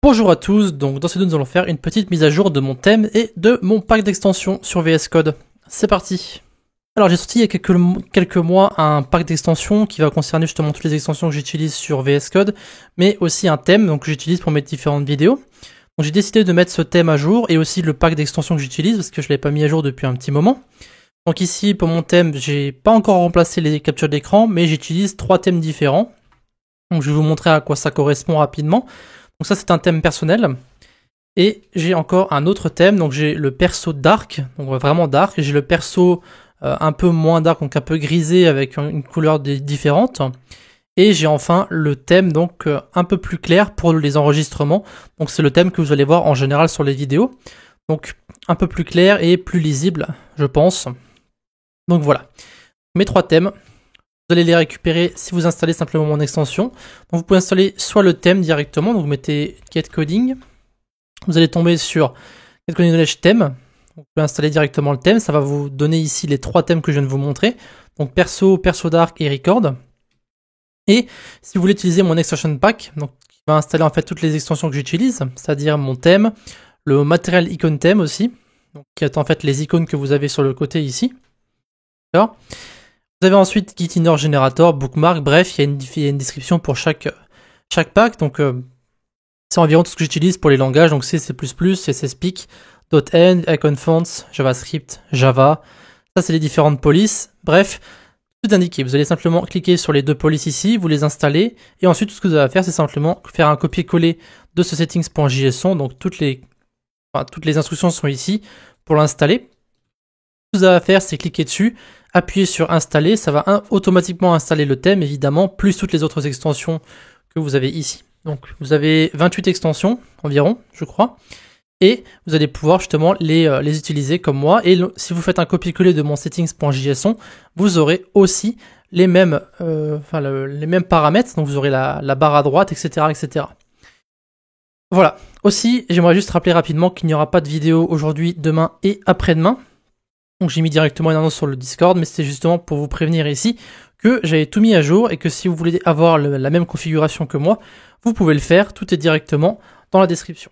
Bonjour à tous, donc dans cette vidéo nous allons faire une petite mise à jour de mon thème et de mon pack d'extensions sur VS Code. C'est parti. Alors j'ai sorti il y a quelques mois un pack d'extensions qui va concerner justement toutes les extensions que j'utilise sur VS Code, mais aussi un thème donc, que j'utilise pour mes différentes vidéos. Donc j'ai décidé de mettre ce thème à jour et aussi le pack d'extensions que j'utilise parce que je ne l'avais pas mis à jour depuis un petit moment. Donc ici pour mon thème, j'ai pas encore remplacé les captures d'écran, mais j'utilise 3 thèmes différents. Donc je vais vous montrer à quoi ça correspond rapidement. Donc ça c'est un thème personnel. Et j'ai encore un autre thème, donc j'ai le perso dark, donc vraiment dark. J'ai le perso un peu moins dark, donc un peu grisé avec une couleur différente. Et j'ai enfin le thème donc un peu plus clair pour les enregistrements. Donc c'est le thème que vous allez voir en général sur les vidéos. Donc un peu plus clair et plus lisible, je pense. Donc voilà, mes 3 thèmes. Vous allez les récupérer si vous installez simplement mon extension. Donc vous pouvez installer soit le thème directement, donc vous mettez Get Coding. Vous allez tomber sur Get Coding Knowledge thème. Vous pouvez installer directement le thème. Ça va vous donner ici les 3 thèmes que je viens de vous montrer. Donc perso, perso dark et record. Et si vous voulez utiliser mon extension pack, donc qui va installer en fait toutes les extensions que j'utilise, c'est-à-dire mon thème, le matériel icône thème aussi, donc qui est en fait les icônes que vous avez sur le côté ici. D'accord. Vous avez ensuite Gitinner Generator, Bookmark, bref, il y a une description pour chaque pack, donc c'est environ tout ce que j'utilise pour les langages, donc C++, CSSPeak, .env, Icon Fonts, JavaScript, Java, ça c'est les différentes polices, bref, tout indiqué. Vous allez simplement cliquer sur les 2 polices ici, vous les installez, et ensuite tout ce que vous avez à faire, c'est simplement faire un copier-coller de ce settings.json, donc toutes les instructions sont ici pour l'installer. Ce que vous avez à faire, c'est cliquer dessus, appuyer sur installer, ça va automatiquement installer le thème évidemment, plus toutes les autres extensions que vous avez ici. Donc vous avez 28 extensions environ, je crois, et vous allez pouvoir justement les utiliser comme moi. Et si vous faites un copier-coller de mon settings.json, vous aurez aussi les mêmes, les mêmes paramètres, donc vous aurez la barre à droite, etc., etc. Voilà. Aussi, j'aimerais juste rappeler rapidement qu'il n'y aura pas de vidéo aujourd'hui, demain et après-demain. Donc j'ai mis directement une annonce sur le Discord, mais c'était justement pour vous prévenir ici que j'avais tout mis à jour et que si vous voulez avoir la même configuration que moi, vous pouvez le faire, tout est directement dans la description.